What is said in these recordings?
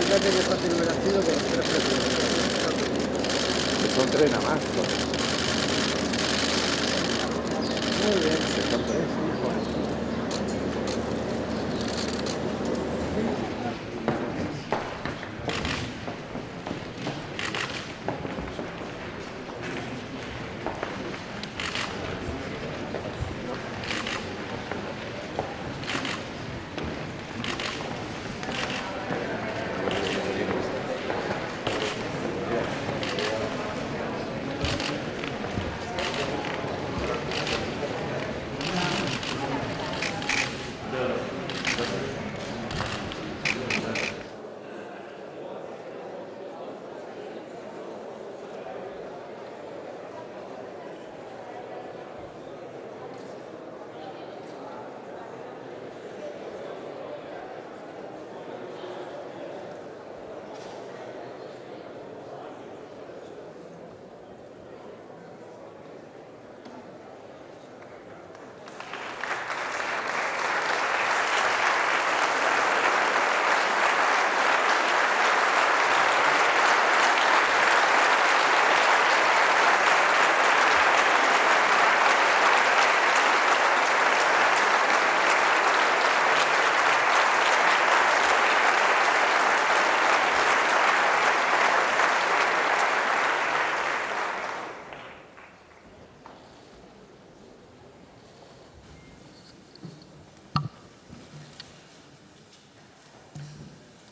Fíjate qué fácil hubiera sido con los tres presidentes. Son tres nada más. Muy bien. Son tres.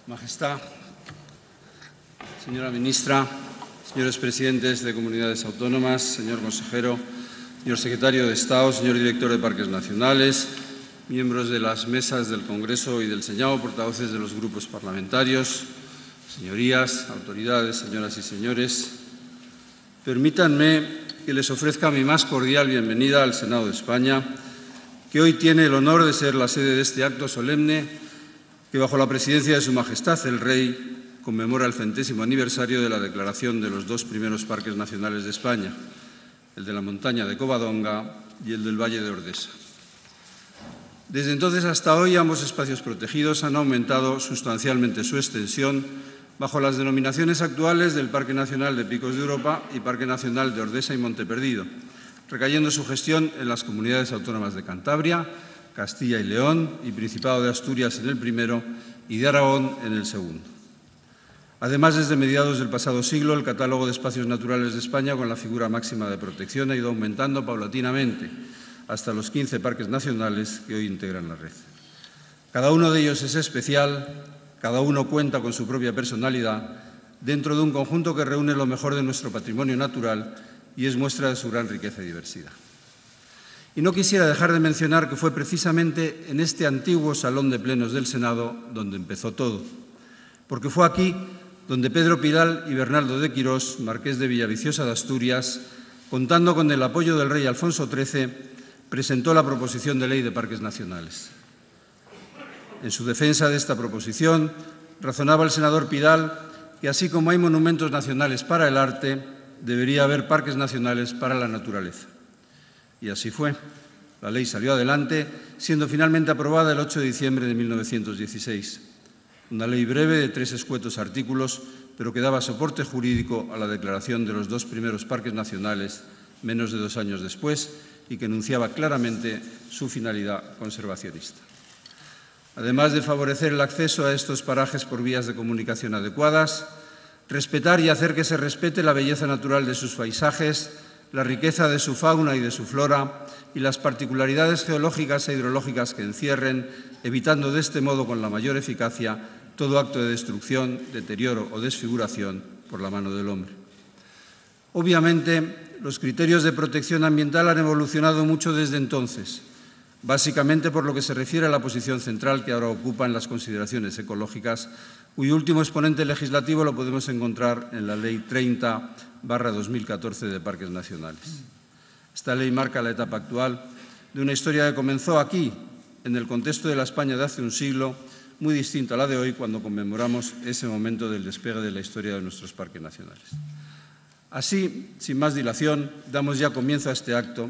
Majestad, señora ministra, señores presidentes de comunidades autónomas, señor consejero, señor secretario de Estado, señor director de Parques Nacionales, miembros de las mesas del Congreso y del Senado, portavoces de los grupos parlamentarios, señorías, autoridades, señoras y señores, permítanme que les ofrezca mi más cordial bienvenida al Senado de España, que hoy tiene el honor de ser la sede de este acto solemne que bajo la presidencia de Su Majestad el Rey conmemora el 100º aniversario de la declaración de los dos primeros parques nacionales de España, el de la montaña de Covadonga y el del Valle de Ordesa. Desde entonces hasta hoy ambos espacios protegidos han aumentado sustancialmente su extensión bajo las denominaciones actuales del Parque Nacional de Picos de Europa y Parque Nacional de Ordesa y Monte Perdido, recayendo su gestión en las comunidades autónomas de Cantabria, Castilla y León y Principado de Asturias en el primero y de Aragón en el segundo. Además, desde mediados del pasado siglo, el catálogo de espacios naturales de España con la figura máxima de protección ha ido aumentando paulatinamente hasta los 15 parques nacionales que hoy integran la red. Cada uno de ellos es especial, cada uno cuenta con su propia personalidad dentro de un conjunto que reúne lo mejor de nuestro patrimonio natural y es muestra de su gran riqueza y diversidad. Y no quisiera dejar de mencionar que fue precisamente en este antiguo salón de plenos del Senado donde empezó todo, porque fue aquí donde Pedro Pidal y Bernardo de Quirós, marqués de Villaviciosa de Asturias, contando con el apoyo del rey Alfonso XIII, presentó la proposición de ley de parques nacionales. En su defensa de esta proposición, razonaba el senador Pidal que así como hay monumentos nacionales para el arte, debería haber parques nacionales para la naturaleza. Y así fue. La ley salió adelante, siendo finalmente aprobada el 8 de diciembre de 1916. Una ley breve de 3 escuetos artículos, pero que daba soporte jurídico a la declaración de los dos primeros parques nacionales menos de 2 años después y que enunciaba claramente su finalidad conservacionista. Además de favorecer el acceso a estos parajes por vías de comunicación adecuadas, respetar y hacer que se respete la belleza natural de sus paisajes, la riqueza de su fauna y de su flora y las particularidades geológicas e hidrológicas que encierren, evitando de este modo con la mayor eficacia todo acto de destrucción, deterioro o desfiguración por la mano del hombre. Obviamente, los criterios de protección ambiental han evolucionado mucho desde entonces, básicamente por lo que se refiere a la posición central que ahora ocupan las consideraciones ecológicas, cuyo último exponente legislativo lo podemos encontrar en la Ley 30/2014 de Parques Nacionales. Esta ley marca la etapa actual de una historia que comenzó aquí, en el contexto de la España de hace un siglo, muy distinta a la de hoy, cuando conmemoramos ese momento del despegue de la historia de nuestros parques nacionales. Así, sin más dilación, damos ya comienzo a este acto,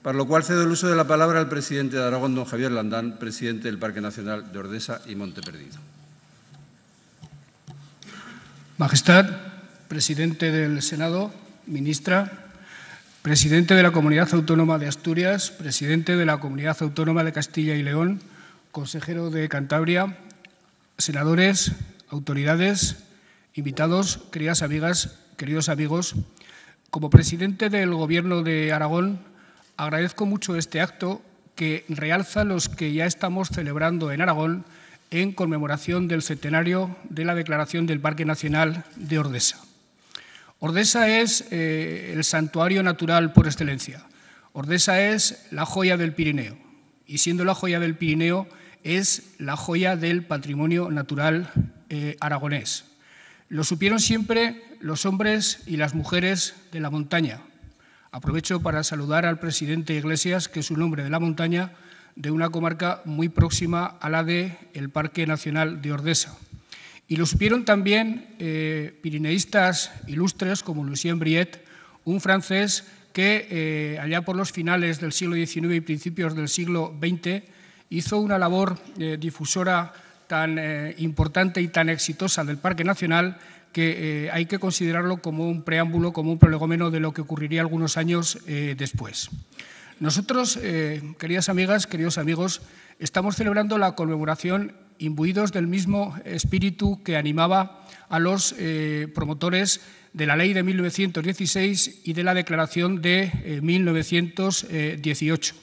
para lo cual cedo el uso de la palabra al presidente de Aragón, don Javier Landán, presidente del Parque Nacional de Ordesa y Monte Perdido. Majestad, presidente del Senado, ministra, presidente de la Comunidad Autónoma de Asturias, presidente de la Comunidad Autónoma de Castilla y León, consejero de Cantabria, senadores, autoridades, invitados, queridas amigas, queridos amigos, como presidente del Gobierno de Aragón, agradezco mucho este acto que realza los que ya estamos celebrando en Aragón en conmemoración del centenario de la declaración del Parque Nacional de Ordesa. Ordesa es el santuario natural por excelencia. Ordesa es la joya del Pirineo y, siendo la joya del Pirineo, es la joya del patrimonio natural aragonés. Lo supieron siempre los hombres y las mujeres de la montaña. Aprovecho para saludar al presidente Iglesias, que es un hombre de la montaña, de una comarca muy próxima a la del Parque Nacional de Ordesa. Y lo supieron también pirineístas ilustres como Lucien Briet, un francés que allá por los finales del siglo XIX y principios del siglo XX hizo una labor difusora tan importante y tan exitosa del Parque Nacional que hay que considerarlo como un preámbulo, como un prolegómeno de lo que ocurriría algunos años después. Nosotros, queridas amigas, queridos amigos, estamos celebrando la conmemoración imbuidos del mismo espíritu que animaba a los promotores de la Ley de 1916 y de la Declaración de 1918.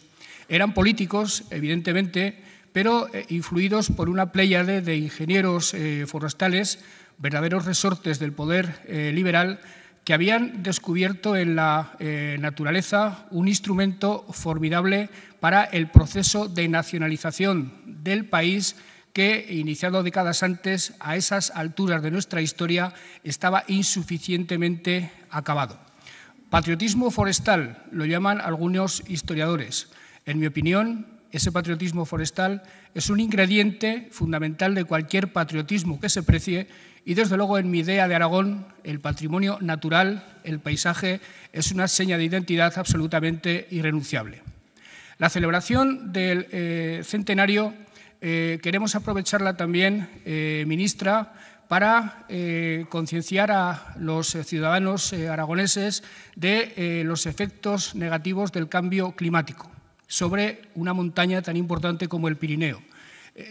Eran políticos, evidentemente, pero influidos por una pléyade de ingenieros forestales, verdaderos resortes del poder liberal, que habían descubierto en la naturaleza un instrumento formidable para el proceso de nacionalización del país que, iniciado décadas antes, a esas alturas de nuestra historia, estaba insuficientemente acabado. Patriotismo forestal, lo llaman algunos historiadores. En mi opinión, ese patriotismo forestal es un ingrediente fundamental de cualquier patriotismo que se precie y, desde luego, en mi idea de Aragón, el patrimonio natural, el paisaje, es una seña de identidad absolutamente irrenunciable. La celebración del centenario queremos aprovecharla también, ministra, para concienciar a los ciudadanos aragoneses de los efectos negativos del cambio climático sobre una montaña tan importante como el Pirineo.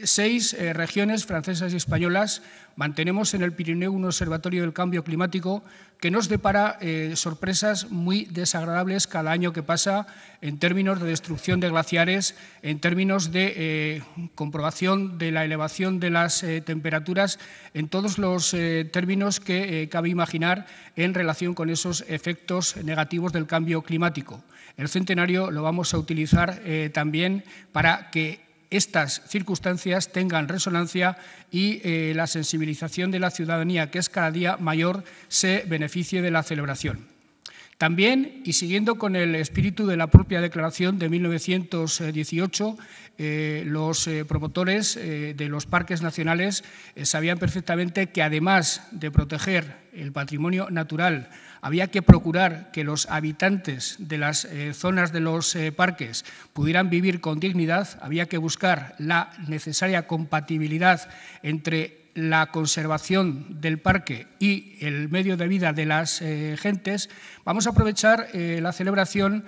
6 regiones francesas y españolas mantenemos en el Pirineo un observatorio del cambio climático que nos depara sorpresas muy desagradables cada año que pasa en términos de destrucción de glaciares, en términos de comprobación de la elevación de las temperaturas, en todos los términos que cabe imaginar en relación con esos efectos negativos del cambio climático. El centenario lo vamos a utilizar también para que estas circunstancias tengan resonancia y la sensibilización de la ciudadanía, que es cada día mayor, se beneficie de la celebración. También, y siguiendo con el espíritu de la propia declaración de 1918, los promotores de los parques nacionales sabían perfectamente que, además de proteger el patrimonio natural, había que procurar que los habitantes de las zonas de los parques pudieran vivir con dignidad, había que buscar la necesaria compatibilidad entre la conservación del parque y el medio de vida de las gentes. Vamos a aprovechar la celebración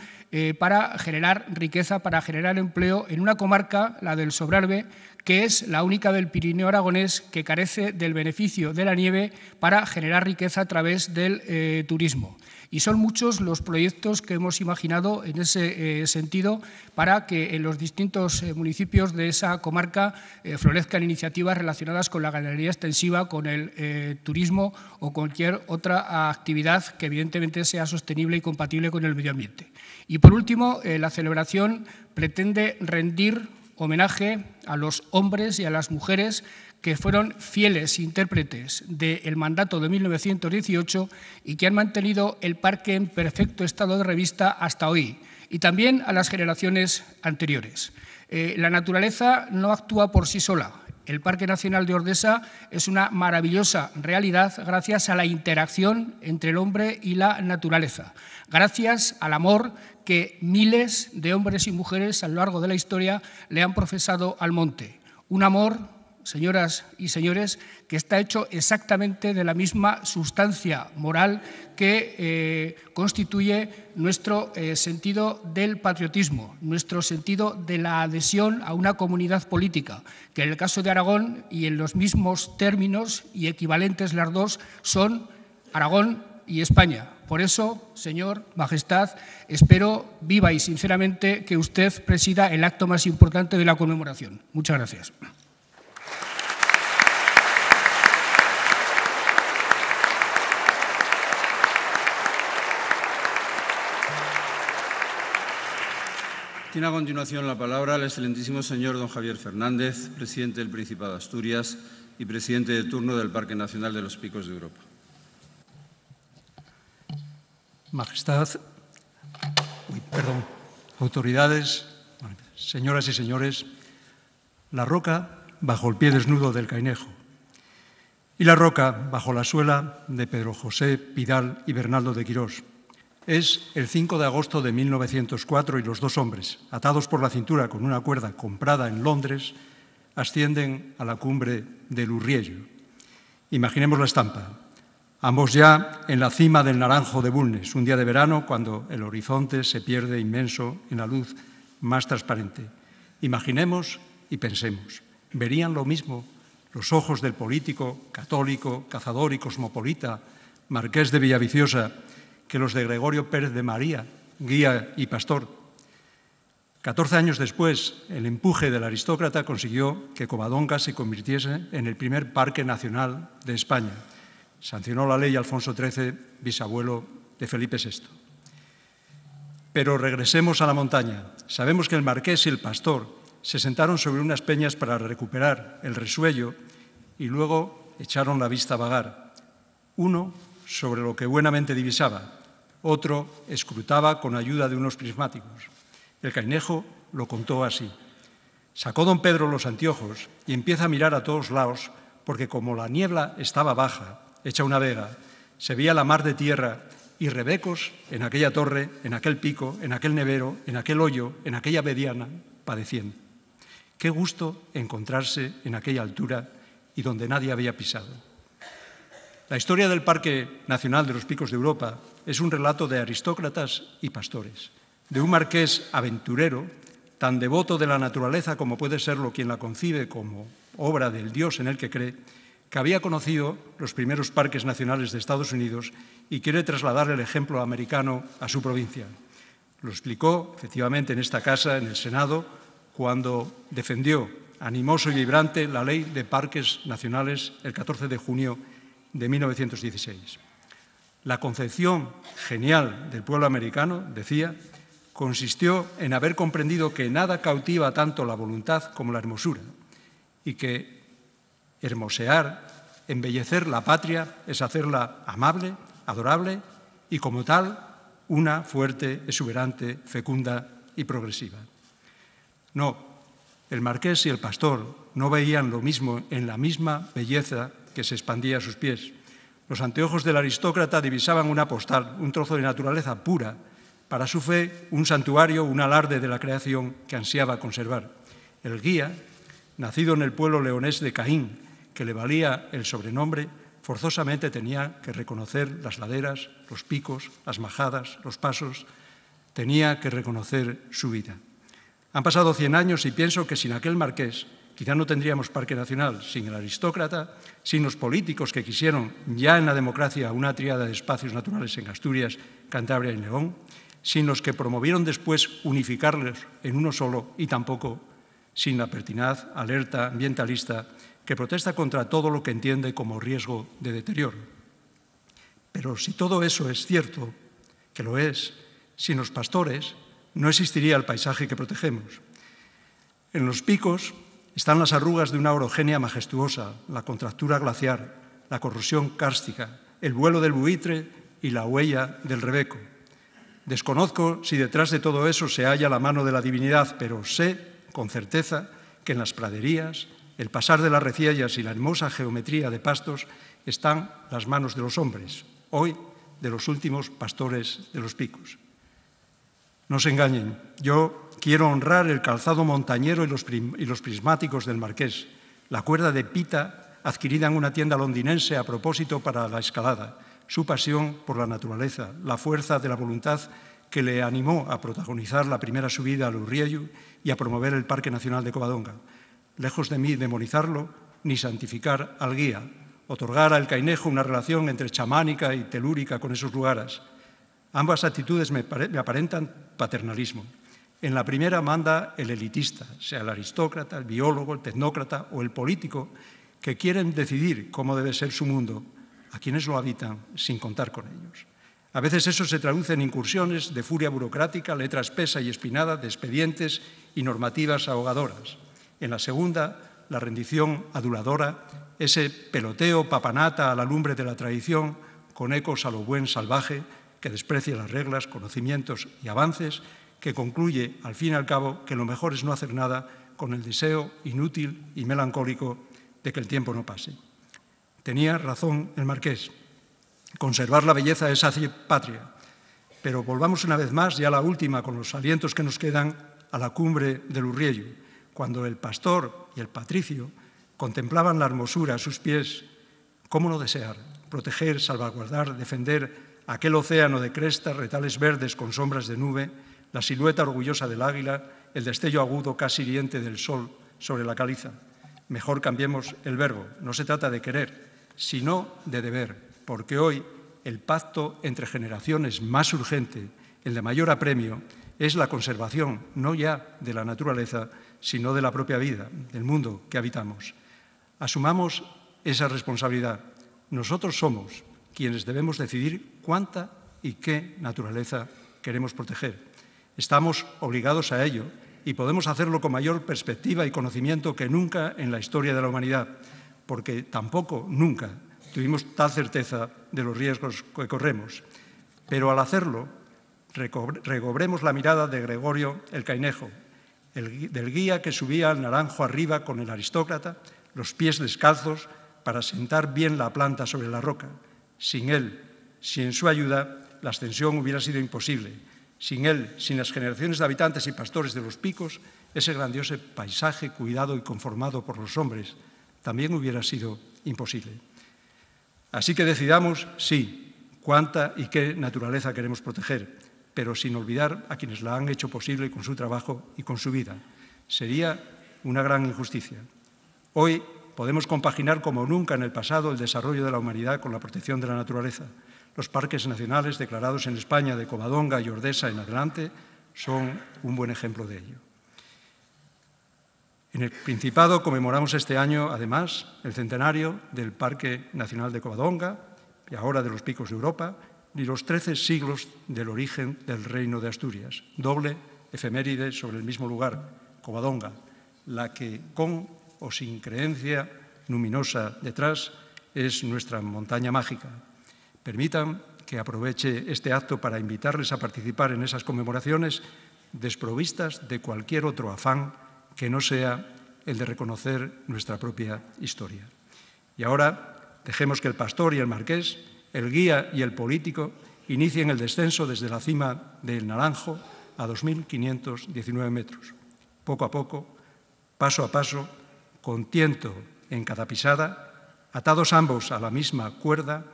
para generar riqueza, para generar empleo en una comarca, la del Sobrarbe, que es la única del Pirineo aragonés que carece del beneficio de la nieve para generar riqueza a través del turismo. Y son muchos los proyectos que hemos imaginado en ese sentido para que en los distintos municipios de esa comarca florezcan iniciativas relacionadas con la ganadería extensiva, con el turismo o cualquier otra actividad que evidentemente sea sostenible y compatible con el medio ambiente. Y por último, la celebración pretende rendir homenaje a los hombres y a las mujeres que fueron fieles intérpretes del mandato de 1918 y que han mantenido el parque en perfecto estado de revista hasta hoy, y también a las generaciones anteriores. La naturaleza no actúa por sí sola. El Parque Nacional de Ordesa es una maravillosa realidad gracias a la interacción entre el hombre y la naturaleza, gracias al amor que miles de hombres y mujeres a lo largo de la historia le han profesado al monte. Un amor, señoras y señores, que está hecho exactamente de la misma sustancia moral que constituye nuestro sentido del patriotismo, nuestro sentido de la adhesión a una comunidad política, que en el caso de Aragón y en los mismos términos y equivalentes las dos son Aragón y España. Por eso, señor Majestad, espero viva y sinceramente que usted presida el acto más importante de la conmemoración. Muchas gracias. Tiene a continuación la palabra el excelentísimo señor don Javier Fernández, presidente del Principado de Asturias y presidente de turno del Parque Nacional de los Picos de Europa. Majestad, autoridades, señoras y señores, la roca bajo el pie desnudo del Cainejo y la roca bajo la suela de Pedro José Pidal y Bernaldo de Quirós. Es el 5 de agosto de 1904 y los dos hombres, atados por la cintura con una cuerda comprada en Londres, ascienden a la cumbre del Urriello. Imaginemos la estampa. Ambos ya en la cima del Naranjo de Bulnes, un día de verano cuando el horizonte se pierde inmenso en la luz más transparente. Imaginemos y pensemos. ¿Verían lo mismo los ojos del político, católico, cazador y cosmopolita, marqués de Villaviciosa, que los de Gregorio Pérez de María, guía y pastor? 14 años después, el empuje del aristócrata consiguió que Covadonga se convirtiese en el primer parque nacional de España. Sancionó la ley Alfonso XIII, bisabuelo de Felipe VI. Pero regresemos a la montaña. Sabemos que el marqués y el pastor se sentaron sobre unas peñas para recuperar el resuello y luego echaron la vista a vagar. Uno sobre lo que buenamente divisaba, otro escrutaba con ayuda de unos prismáticos. El Cainejo lo contó así. Sacó don Pedro los anteojos y empieza a mirar a todos lados porque como la niebla estaba baja, hecha una vega, se veía la mar de tierra y rebecos en aquella torre, en aquel pico, en aquel nevero, en aquel hoyo, en aquella mediana, padeciendo. Qué gusto encontrarse en aquella altura y donde nadie había pisado. La historia del Parque Nacional de los Picos de Europa es un relato de aristócratas y pastores, de un marqués aventurero, tan devoto de la naturaleza como puede serlo quien la concibe como obra del Dios en el que cree, que había conocido los primeros parques nacionales de Estados Unidos y quiere trasladar el ejemplo americano a su provincia. Lo explicó, efectivamente, en esta casa, en el Senado, cuando defendió, animoso y vibrante, la Ley de Parques Nacionales el 14 de junio de 1916. La concepción genial del pueblo americano, decía, consistió en haber comprendido que nada cautiva tanto la voluntad como la hermosura y que hermosear, embellecer la patria es hacerla amable, adorable y como tal una fuerte, exuberante, fecunda y progresiva. No, el marqués y el pastor no veían lo mismo en la misma belleza que se expandía a sus pies. Los anteojos del aristócrata divisaban una postal, un trozo de naturaleza pura, para su fe un santuario, un alarde de la creación que ansiaba conservar. El guía, nacido en el pueblo leonés de Caín, que le valía el sobrenombre, forzosamente tenía que reconocer las laderas, los picos, las majadas, los pasos, tenía que reconocer su vida. Han pasado 100 años y pienso que sin aquel marqués quizá no tendríamos parque nacional, sin el aristócrata, sin los políticos que quisieron ya en la democracia una tríada de espacios naturales en Asturias, Cantabria y León, sin los que promovieron después unificarlos en uno solo y tampoco sin la pertinaz alerta ambientalista que protesta contra todo lo que entiende como riesgo de deterioro. Pero si todo eso es cierto, que lo es, sin los pastores no existiría el paisaje que protegemos. En los picos están las arrugas de una orogenia majestuosa, la contractura glaciar, la corrosión kárstica, el vuelo del buitre y la huella del rebeco. Desconozco si detrás de todo eso se halla la mano de la divinidad, pero sé con certeza que en las praderías, el pasar de las reciellas y la hermosa geometría de pastos están las manos de los hombres, hoy de los últimos pastores de los picos. No se engañen, yo quiero honrar el calzado montañero y los prismáticos del Marqués, la cuerda de pita adquirida en una tienda londinense a propósito para la escalada, su pasión por la naturaleza, la fuerza de la voluntad que le animó a protagonizar la primera subida al Urriellu y a promover el Parque Nacional de Covadonga. Lejos de mí demonizarlo ni santificar al guía, otorgar al Cainejo una relación entre chamánica y telúrica con esos lugares. Ambas actitudes me aparentan paternalismo. En la primera manda el elitista, sea el aristócrata, el biólogo, el tecnócrata o el político, que quieren decidir cómo debe ser su mundo, a quienes lo habitan sin contar con ellos. A veces eso se traduce en incursiones de furia burocrática, letra espesa y espinada de expedientes y normativas ahogadoras. En la segunda, la rendición aduladora, ese peloteo papanata a la lumbre de la tradición, con ecos a lo buen salvaje, que desprecia las reglas, conocimientos y avances, que concluye, al fin y al cabo, que lo mejor es no hacer nada con el deseo inútil y melancólico de que el tiempo no pase. Tenía razón el Marqués. Conservar la belleza es hacer patria. Pero volvamos una vez más, ya la última, con los alientos que nos quedan, a la cumbre del Urriellu, cuando el pastor y el patricio contemplaban la hermosura a sus pies. ¿Cómo no desear proteger, salvaguardar, defender aquel océano de crestas, retales verdes con sombras de nube, la silueta orgullosa del águila, el destello agudo casi hiriente del sol sobre la caliza? Mejor cambiemos el verbo. No se trata de querer, sino de deber. Porque hoy el pacto entre generaciones más urgente, el de mayor apremio, es la conservación no ya de la naturaleza, sino de la propia vida, del mundo que habitamos. Asumamos esa responsabilidad. Nosotros somos quienes debemos decidir cuánta y qué naturaleza queremos proteger. Estamos obligados a ello y podemos hacerlo con mayor perspectiva y conocimiento que nunca en la historia de la humanidad, porque tampoco nunca tuvimos tal certeza de los riesgos que corremos. Pero al hacerlo, recobremos la mirada de Gregorio el Cainejo, del guía que subía al naranjo arriba con el aristócrata, los pies descalzos para sentar bien la planta sobre la roca. Sin él, sin su ayuda, la ascensión hubiera sido imposible. Sin él, sin las generaciones de habitantes y pastores de los picos, ese grandioso paisaje cuidado y conformado por los hombres también hubiera sido imposible. Así que decidamos, sí, cuánta y qué naturaleza queremos proteger, pero sin olvidar a quienes la han hecho posible con su trabajo y con su vida. Sería una gran injusticia. Hoy podemos compaginar como nunca en el pasado el desarrollo de la humanidad con la protección de la naturaleza. Los parques nacionales declarados en España de Covadonga y Ordesa en adelante son un buen ejemplo de ello. En el Principado conmemoramos este año, además, el centenario del Parque Nacional de Covadonga y ahora de los Picos de Europa y los 13 siglos del origen del Reino de Asturias. Doble efeméride sobre el mismo lugar, Covadonga, la que con o sin creencia luminosa detrás es nuestra montaña mágica. Permitan que aproveche este acto para invitarles a participar en esas conmemoraciones desprovistas de cualquier otro afán que no sea el de reconocer nuestra propia historia. Y ahora dejemos que el pastor y el marqués, el guía y el político inicien el descenso desde la cima del Naranjo a 2.519 metros. Poco a poco, paso a paso, con tiento en cada pisada, atados ambos a la misma cuerda,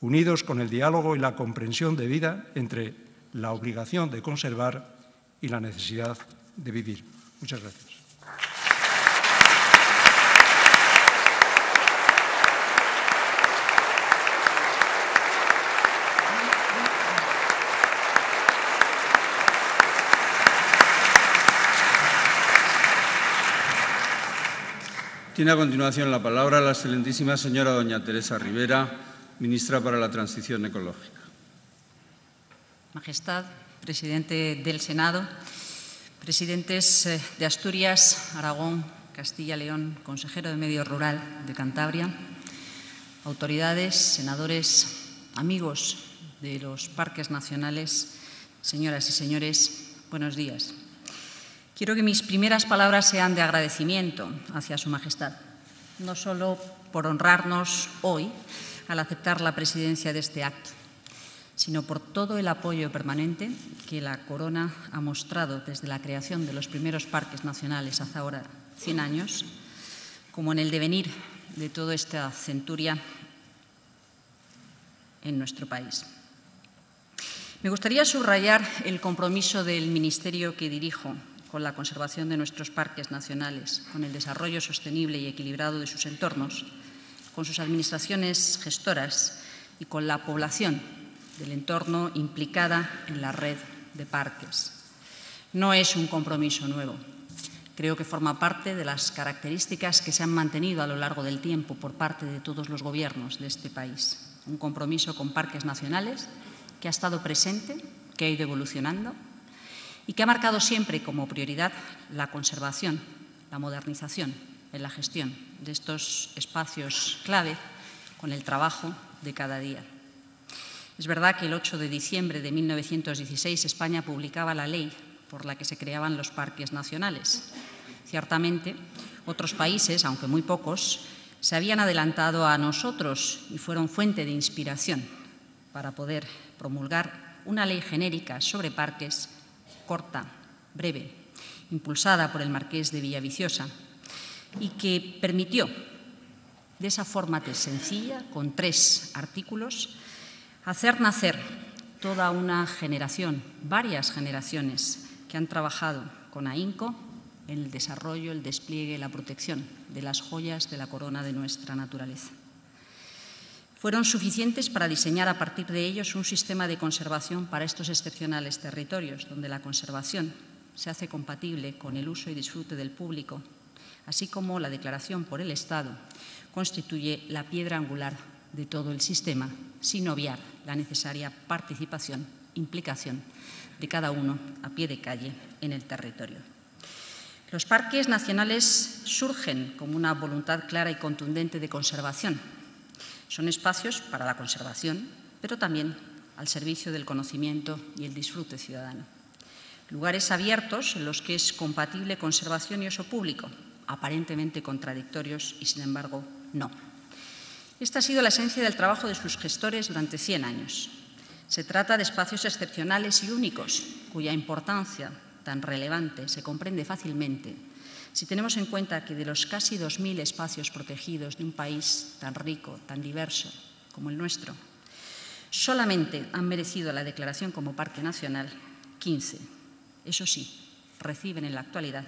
unidos con el diálogo y la comprensión debida entre la obligación de conservar y la necesidad de vivir. Muchas gracias. Tiene a continuación la palabra la excelentísima señora doña Teresa Rivera, ministra para la Transición Ecológica. Majestad, presidente del Senado, presidentes de Asturias, Aragón, Castilla y León, consejero de Medio Rural de Cantabria, autoridades, senadores, amigos de los parques nacionales, señoras y señores, buenos días. Quiero que mis primeras palabras sean de agradecimiento hacia Su Majestad no solo por honrarnos hoy al aceptar la presidencia de este acto, sino por todo el apoyo permanente que la Corona ha mostrado desde la creación de los primeros parques nacionales hace ahora 100 años, como en el devenir de toda esta centuria en nuestro país. Me gustaría subrayar el compromiso del Ministerio que dirijo con la conservación de nuestros parques nacionales, con el desarrollo sostenible y equilibrado de sus entornos, con sus administraciones gestoras y con la población del entorno implicada en la red de parques. No es un compromiso nuevo. Creo que forma parte de las características que se han mantenido a lo largo del tiempo por parte de todos los gobiernos de este país. Un compromiso con parques nacionales que ha estado presente, que ha ido evolucionando y que ha marcado siempre como prioridad la conservación, la modernización en la gestión de estos espacios clave con el trabajo de cada día. Es verdad que el 8 de diciembre de 1916 España publicaba la ley por la que se creaban los parques nacionales. Ciertamente, otros países, aunque muy pocos, se habían adelantado a nosotros y fueron fuente de inspiración para poder promulgar una ley genérica sobre parques corta, breve, impulsada por el marqués de Villaviciosa y que permitió, de esa forma tan sencilla, con 3 artículos, hacer nacer toda una generación, varias generaciones, que han trabajado con ahínco en el desarrollo, el despliegue y la protección de las joyas de la corona de nuestra naturaleza. Fueron suficientes para diseñar a partir de ellos un sistema de conservación para estos excepcionales territorios, donde la conservación se hace compatible con el uso y disfrute del público, así como la declaración por el Estado constituye la piedra angular de todo el sistema, sin obviar la necesaria participación, implicación de cada uno a pie de calle en el territorio. Los parques nacionales surgen como una voluntad clara y contundente de conservación. Son espacios para la conservación, pero también al servicio del conocimiento y el disfrute ciudadano. Lugares abiertos en los que es compatible conservación y uso público, aparentemente contradictorios y, sin embargo, no. Esta ha sido la esencia del trabajo de sus gestores durante 100 años. Se trata de espacios excepcionales y únicos, cuya importancia tan relevante se comprende fácilmente si tenemos en cuenta que de los casi 2.000 espacios protegidos de un país tan rico, tan diverso como el nuestro, solamente han merecido la declaración como parque nacional 15. Eso sí, reciben en la actualidad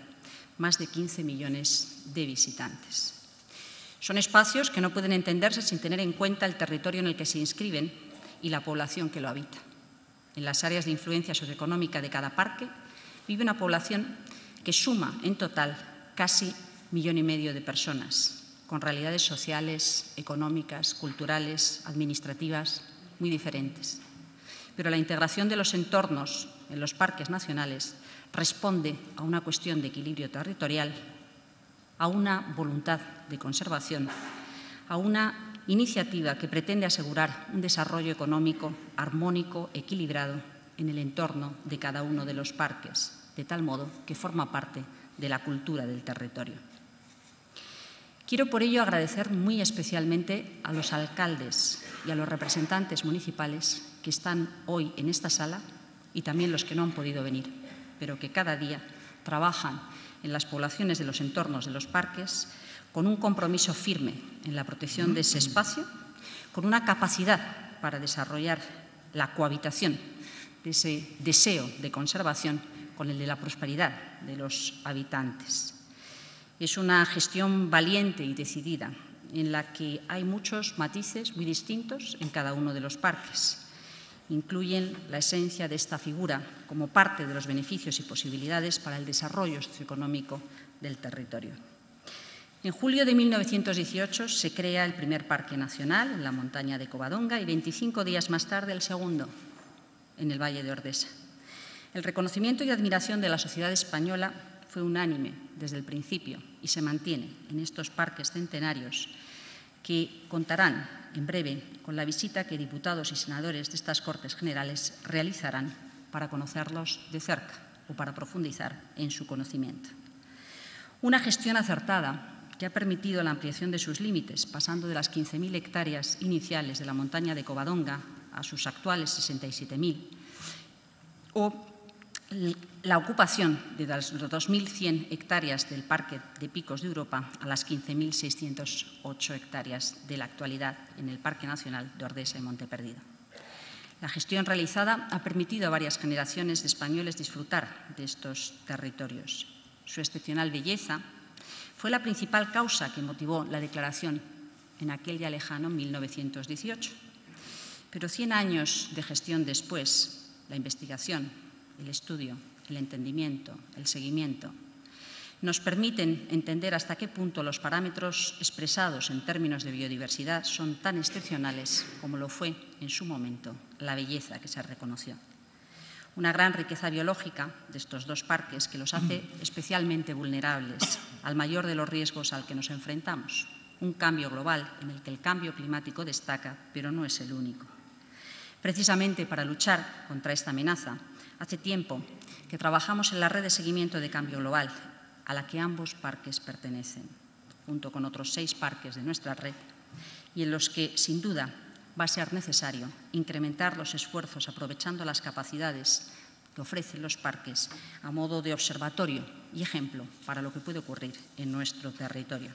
más de 15 millones de visitantes. Son espacios que no pueden entenderse sin tener en cuenta el territorio en el que se inscriben y la población que lo habita. En las áreas de influencia socioeconómica de cada parque vive una población que suma en total casi 1,5 millones de personas, con realidades sociales, económicas, culturales, administrativas muy diferentes. Pero la integración de los entornos en los parques nacionales responde a una cuestión de equilibrio territorial, a una voluntad de conservación, a una iniciativa que pretende asegurar un desarrollo económico armónico, equilibrado en el entorno de cada uno de los parques, de tal modo que forma parte de la cultura del territorio. Quiero por ello agradecer muy especialmente a los alcaldes y a los representantes municipales que están hoy en esta sala y también los que no han podido venir, pero que cada día trabajan en las poblaciones de los entornos de los parques con un compromiso firme en la protección de ese espacio, con una capacidad para desarrollar la cohabitación de ese deseo de conservación con el de la prosperidad de los habitantes. Es una gestión valiente y decidida en la que hay muchos matices muy distintos en cada uno de los parques. Incluyen la esencia de esta figura como parte de los beneficios y posibilidades para el desarrollo socioeconómico del territorio. En julio de 1918 se crea el primer parque nacional en la montaña de Covadonga y 25 días más tarde el segundo en el Valle de Ordesa. El reconocimiento y admiración de la sociedad española fue unánime desde el principio y se mantiene en estos parques centenarios que contarán en breve con la visita que diputados y senadores de estas Cortes Generales realizarán para conocerlos de cerca o para profundizar en su conocimiento. Una gestión acertada que ha permitido la ampliación de sus límites, pasando de las 15.000 hectáreas iniciales de la montaña de Covadonga a sus actuales 67.000, o la ocupación de las 2.100 hectáreas del Parque de Picos de Europa a las 15.608 hectáreas de la actualidad en el Parque Nacional de Ordesa y Monte Perdido. La gestión realizada ha permitido a varias generaciones de españoles disfrutar de estos territorios. Su excepcional belleza fue la principal causa que motivó la declaración en aquel ya lejano 1918. Pero 100 años de gestión después, la investigación, el estudio, el entendimiento, el seguimiento, nos permiten entender hasta qué punto los parámetros expresados en términos de biodiversidad son tan excepcionales como lo fue en su momento la belleza que se reconoció. Una gran riqueza biológica de estos dos parques que los hace especialmente vulnerables al mayor de los riesgos al que nos enfrentamos, un cambio global en el que el cambio climático destaca, pero no es el único. Precisamente para luchar contra esta amenaza, hace tiempo que trabajamos en la red de seguimiento de cambio global, a la que ambos parques pertenecen, junto con otros 6 parques de nuestra red, y en los que, sin duda, va a ser necesario incrementar los esfuerzos aprovechando las capacidades que ofrecen los parques a modo de observatorio y ejemplo para lo que puede ocurrir en nuestro territorio.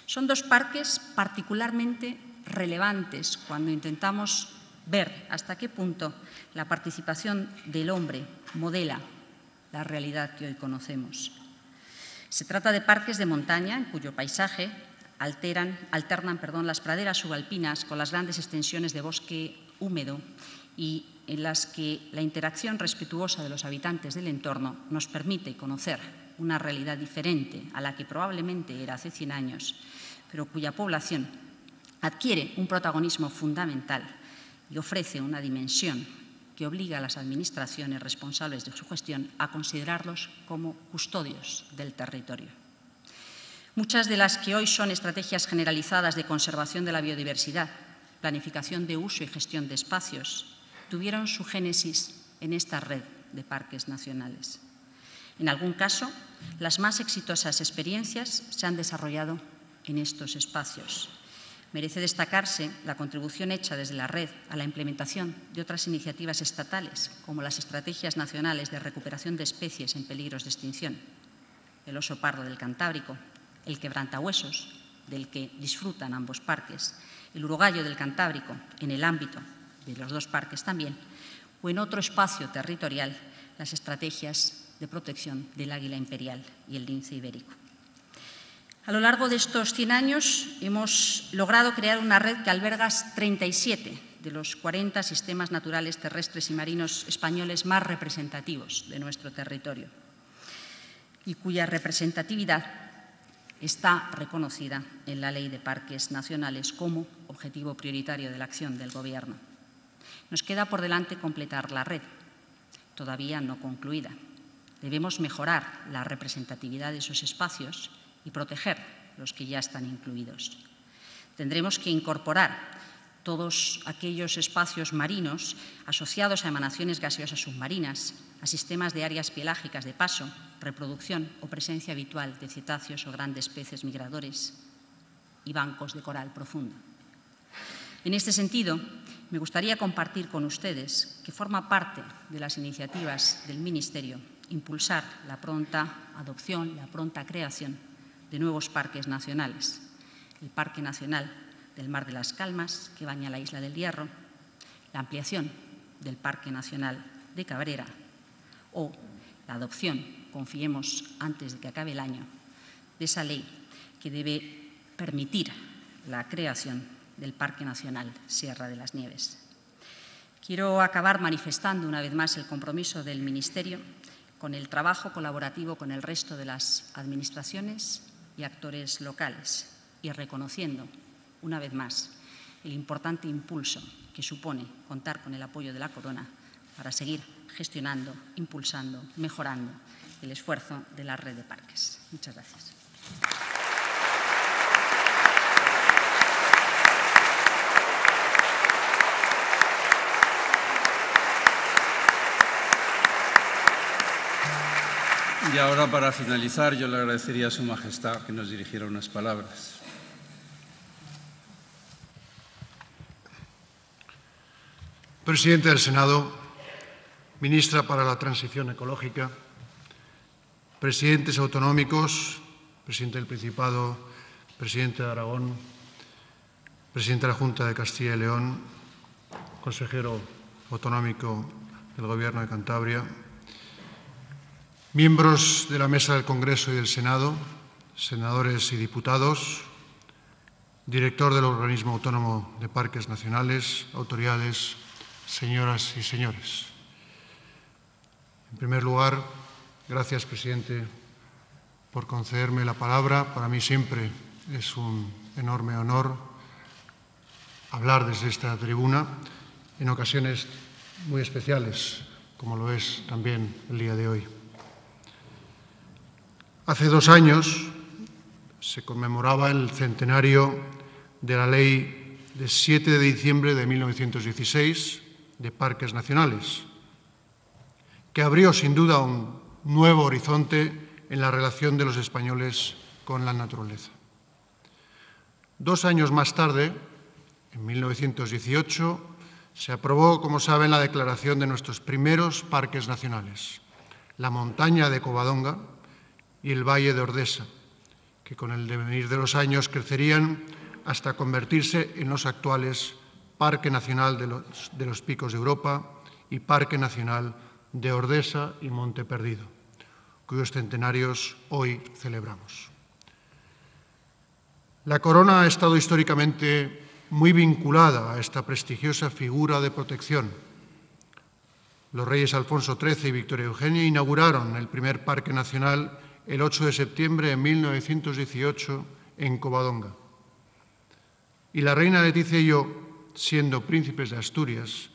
Son 2 parques particularmente relevantes cuando intentamos ver hasta qué punto la participación del hombre modela la realidad que hoy conocemos. Se trata de parques de montaña en cuyo paisaje alternan las praderas subalpinas con las grandes extensiones de bosque húmedo y en las que la interacción respetuosa de los habitantes del entorno nos permite conocer una realidad diferente a la que probablemente era hace 100 años, pero cuya población adquiere un protagonismo fundamental y ofrece una dimensión que obliga a las administraciones responsables de su gestión a considerarlos como custodios del territorio. Muchas de las que hoy son estrategias generalizadas de conservación de la biodiversidad, planificación de uso y gestión de espacios, tuvieron su génesis en esta red de parques nacionales. En algún caso, las más exitosas experiencias se han desarrollado en estos espacios. Merece destacarse la contribución hecha desde la red a la implementación de otras iniciativas estatales, como las estrategias nacionales de recuperación de especies en peligros de extinción, el oso pardo del Cantábrico, el quebrantahuesos, del que disfrutan ambos parques, el urogallo del Cantábrico, en el ámbito de los 2 parques también, o en otro espacio territorial, las estrategias de protección del águila imperial y el lince ibérico. A lo largo de estos 100 años hemos logrado crear una red que alberga 37 de los 40 sistemas naturales terrestres y marinos españoles más representativos de nuestro territorio y cuya representatividad está reconocida en la Ley de Parques Nacionales como objetivo prioritario de la acción del Gobierno. Nos queda por delante completar la red, todavía no concluida. Debemos mejorar la representatividad de esos espacios y proteger los que ya están incluidos. Tendremos que incorporar todos aquellos espacios marinos asociados a emanaciones gaseosas submarinas, a sistemas de áreas pelágicas de paso, reproducción o presencia habitual de cetáceos o grandes peces migradores y bancos de coral profundo. En este sentido, me gustaría compartir con ustedes que forma parte de las iniciativas del Ministerio impulsar la pronta adopción, la pronta creación de nuevos parques nacionales. El Parque Nacional del Mar de las Calmas, que baña la isla del Hierro, la ampliación del Parque Nacional de Cabrera o la adopción, confiemos antes de que acabe el año, de esa ley que debe permitir la creación del Parque Nacional Sierra de las Nieves. Quiero acabar manifestando una vez más el compromiso del Ministerio con el trabajo colaborativo con el resto de las administraciones y actores locales y reconociendo una vez más el importante impulso que supone contar con el apoyo de la Corona para seguir gestionando, impulsando, mejorando el esfuerzo de la red de parques. Muchas gracias. Y ahora, para finalizar, yo le agradecería a Su Majestad que nos dirigiera unas palabras. Presidente del Senado, Ministra para la Transición Ecológica, presidentes autonómicos, presidente del Principado, presidente de Aragón, presidente de la Junta de Castilla y León, consejero autonómico del Gobierno de Cantabria, miembros de la Mesa del Congreso y del Senado, senadores y diputados, director del Organismo Autónomo de Parques Nacionales, autoridades, señoras y señores. En primer lugar, gracias, presidente, por concederme la palabra. Para mí siempre es un enorme honor hablar desde esta tribuna en ocasiones muy especiales, como lo es también el día de hoy. Hace 2 años se conmemoraba el centenario de la Ley de 7 de diciembre de 1916 de Parques Nacionales, que abrió sin duda un nuevo horizonte en la relación de los españoles con la naturaleza. 2 años más tarde, en 1918, se aprobó, como saben, la declaración de nuestros primeros parques nacionales, la montaña de Covadonga y el Valle de Ordesa, que con el devenir de los años crecerían hasta convertirse en los actuales Parque Nacional de los Picos de Europa y Parque Nacional de Ordesa y Monte Perdido, cuyos centenarios hoy celebramos. La corona ha estado históricamente muy vinculada a esta prestigiosa figura de protección. Los reyes Alfonso XIII y Victoria Eugenia inauguraron el primer Parque Nacional el 8 de septiembre de 1918 en Covadonga. Y la reina Leticia y yo, siendo príncipes de Asturias,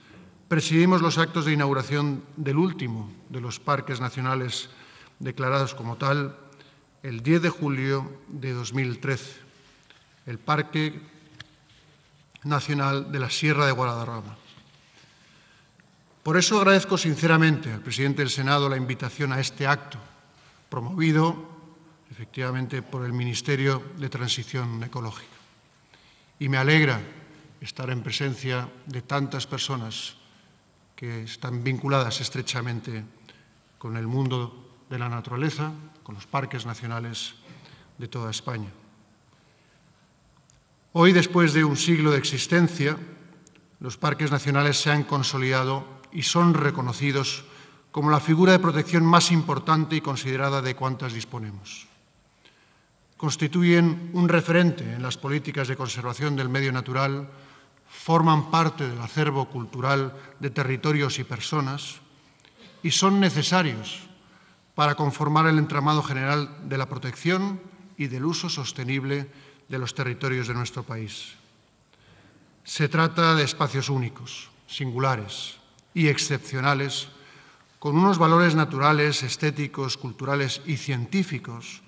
presidimos los actos de inauguración del último de los parques nacionales declarados como tal el 10 de julio de 2013, el Parque Nacional de la Sierra de Guadarrama. Por eso agradezco sinceramente al presidente del Senado la invitación a este acto, promovido efectivamente por el Ministerio de Transición Ecológica. Y me alegra estar en presencia de tantas personas que están vinculadas estrechamente con el mundo de la naturaleza, con los parques nacionales de toda España. Hoy, después de un siglo de existencia, los parques nacionales se han consolidado y son reconocidos como la figura de protección más importante y considerada de cuantas disponemos. Constituyen un referente en las políticas de conservación del medio natural, forman parte del acervo cultural de territorios y personas y son necesarios para conformar el entramado general de la protección y del uso sostenible de los territorios de nuestro país. Se trata de espacios únicos, singulares y excepcionales, con unos valores naturales, estéticos, culturales y científicos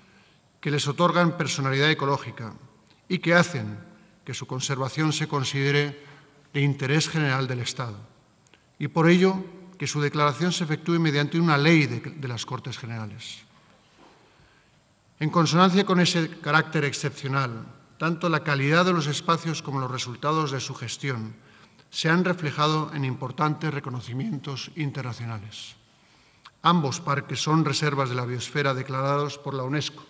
que les otorgan personalidad ecológica y que hacen que su conservación se considere de interés general del Estado, y por ello que su declaración se efectúe mediante una ley de las Cortes Generales. En consonancia con ese carácter excepcional, tanto la calidad de los espacios como los resultados de su gestión se han reflejado en importantes reconocimientos internacionales. Ambos parques son reservas de la biosfera declarados por la UNESCO,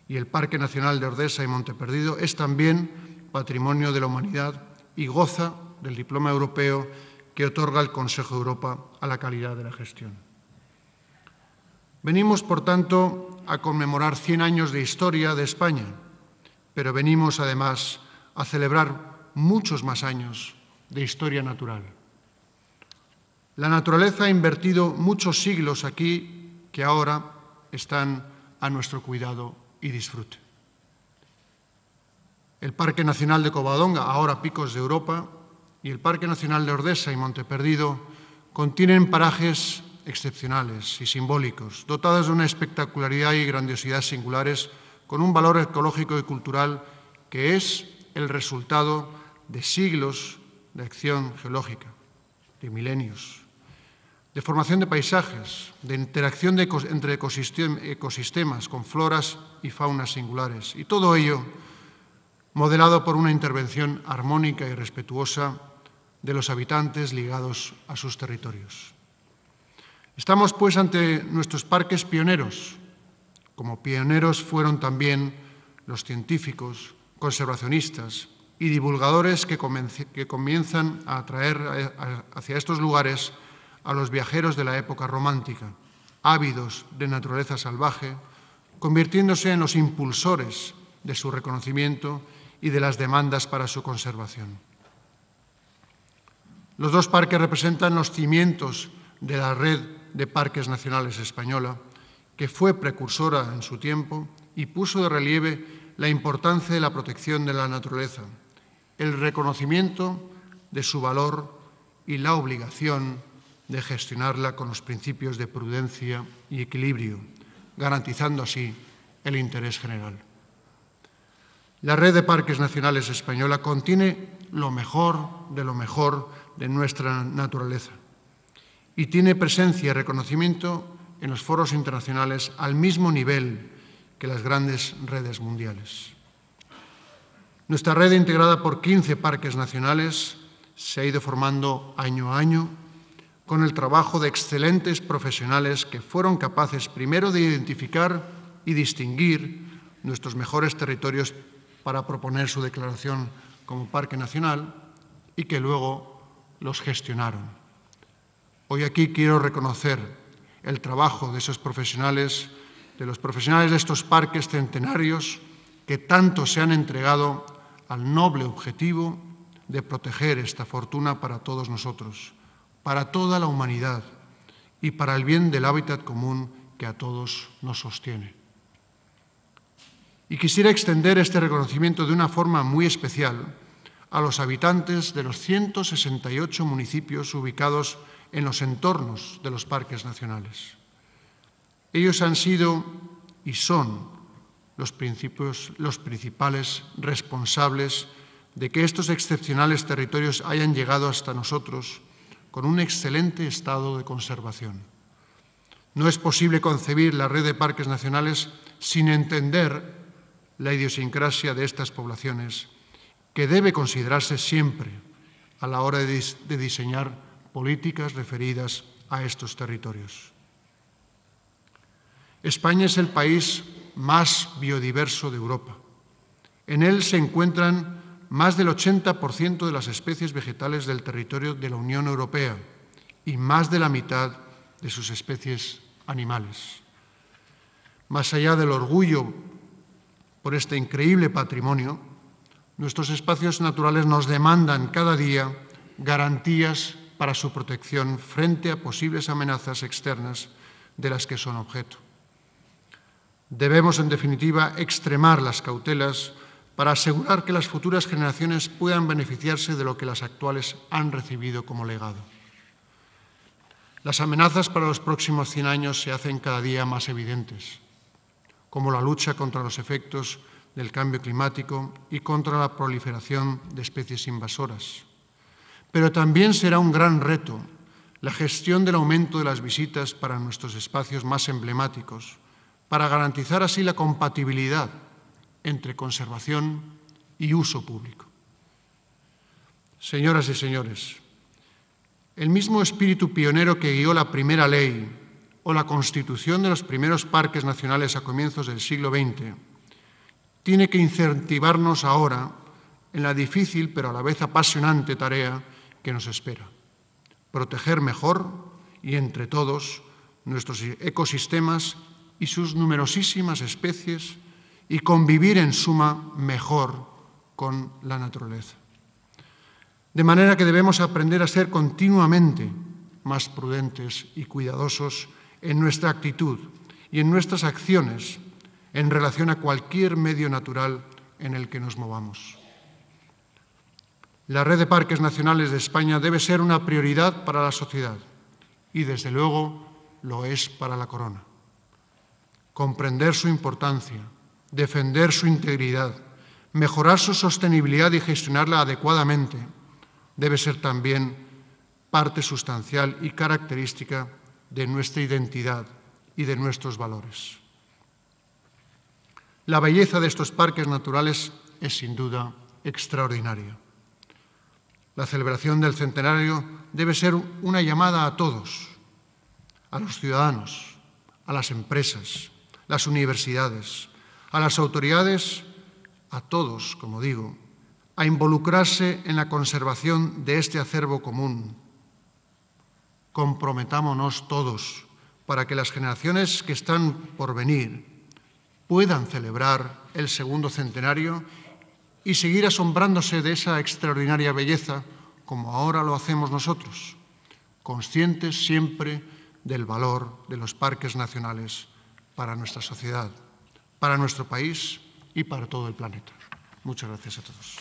y el Parque Nacional de Ordesa y Monte Perdido es también Patrimonio de la Humanidad y goza del diploma europeo que otorga el Consejo de Europa a la calidad de la gestión. Venimos, por tanto, a conmemorar 100 años de historia de España, pero venimos además a celebrar muchos más años de historia natural. La naturaleza ha invertido muchos siglos aquí que ahora están a nuestro cuidado y disfrute. El Parque Nacional de Covadonga, ahora Picos de Europa, y el Parque Nacional de Ordesa y Monte Perdido contienen parajes excepcionales y simbólicos, dotados de una espectacularidad y grandiosidad singulares, con un valor ecológico y cultural que es el resultado de siglos de acción geológica, de milenios. de formación de paisajes, de interacción entre ecosistemas con floras y faunas singulares. Y todo ello modelado por una intervención armónica y respetuosa de los habitantes ligados a sus territorios. Estamos, pues, ante nuestros parques pioneros, como pioneros fueron también los científicos, conservacionistas y divulgadores que comienzan a atraer hacia estos lugares a los viajeros de la época romántica, ávidos de naturaleza salvaje, convirtiéndose en los impulsores de su reconocimiento y de las demandas para su conservación. Los dos parques representan los cimientos de la Red de Parques Nacionales Española, que fue precursora en su tiempo y puso de relieve la importancia de la protección de la naturaleza, el reconocimiento de su valor y la obligación de gestionarla con los principios de prudencia y equilibrio, garantizando así el interés general. La Red de Parques Nacionales Española contiene lo mejor de nuestra naturaleza y tiene presencia y reconocimiento en los foros internacionales al mismo nivel que las grandes redes mundiales. Nuestra red, integrada por 15 parques nacionales, se ha ido formando año a año con el trabajo de excelentes profesionales que fueron capaces primero de identificar y distinguir nuestros mejores territorios para proponer su declaración como parque nacional y que luego los gestionaron. Hoy aquí quiero reconocer el trabajo de esos profesionales, de los profesionales de estos parques centenarios que tanto se han entregado al noble objetivo de proteger esta fortuna para todos nosotros, para toda la humanidad y para el bien del hábitat común que a todos nos sostiene. Y quisiera extender este reconocimiento de una forma muy especial a los habitantes de los 168 municipios ubicados en los entornos de los parques nacionales. Ellos han sido y son los principales responsables de que estos excepcionales territorios hayan llegado hasta nosotros con un excelente estado de conservación. No es posible concebir la red de parques nacionales sin entender la idiosincrasia de estas poblaciones, que debe considerarse siempre a la hora de diseñar políticas referidas a estos territorios. España es el país más biodiverso de Europa. En él se encuentran más del 80% de las especies vegetales del territorio de la Unión Europea y más de la mitad de sus especies animales. Más allá del orgullo por este increíble patrimonio, nuestros espacios naturales nos demandan cada día garantías para su protección frente a posibles amenazas externas de las que son objeto. Debemos, en definitiva, extremar las cautelas para asegurar que las futuras generaciones puedan beneficiarse de lo que las actuales han recibido como legado. Las amenazas para los próximos 100 años se hacen cada día más evidentes, como la lucha contra los efectos del cambio climático y contra la proliferación de especies invasoras. Pero también será un gran reto la gestión del aumento de las visitas para nuestros espacios más emblemáticos, para garantizar así la compatibilidad entre conservación y uso público. Señoras y señores, el mismo espíritu pionero que guió la primera ley o la constitución de los primeros parques nacionales a comienzos del siglo XX tiene que incentivarnos ahora en la difícil pero a la vez apasionante tarea que nos espera: proteger mejor y entre todos nuestros ecosistemas y sus numerosísimas especies y convivir en suma mejor con la naturaleza. De manera que debemos aprender a ser continuamente más prudentes y cuidadosos en nuestra actitud y en nuestras acciones en relación a cualquier medio natural en el que nos movamos. La Red de Parques Nacionales de España debe ser una prioridad para la sociedad y, desde luego, lo es para la Corona. Comprender su importancia, defender su integridad, mejorar su sostenibilidad y gestionarla adecuadamente debe ser también parte sustancial y característica de nuestra identidad y de nuestros valores. La belleza de estos parques naturales es sin duda extraordinaria. La celebración del centenario debe ser una llamada a todos, a los ciudadanos, a las empresas, las universidades, a las autoridades, a todos, como digo, a involucrarse en la conservación de este acervo común. Comprometámonos todos para que las generaciones que están por venir puedan celebrar el segundo centenario y seguir asombrándose de esa extraordinaria belleza como ahora lo hacemos nosotros, conscientes siempre del valor de los parques nacionales para nuestra sociedad, para nuestro país y para todo el planeta. Muchas gracias a todos.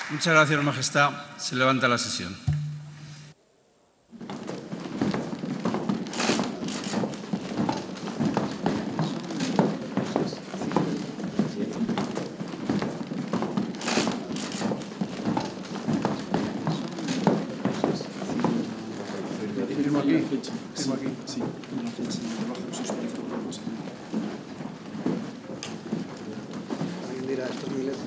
Muchas gracias, Majestad. Se levanta la sesión. Firmo aquí. Firmo aquí. Sí, una fecha debajo, si os parece. Alguien dirá, esto es mi letra.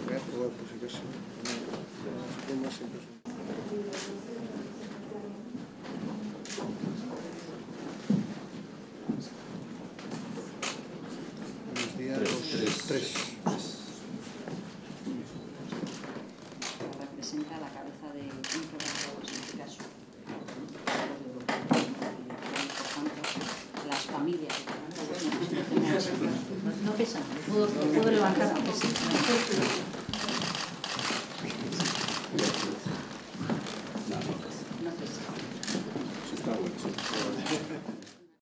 Voy a jugar por si acaso. Buenos días. Tres. Representa la cabeza de un programa, en este caso, las familias. No pesa, puedo levantar, no pesa.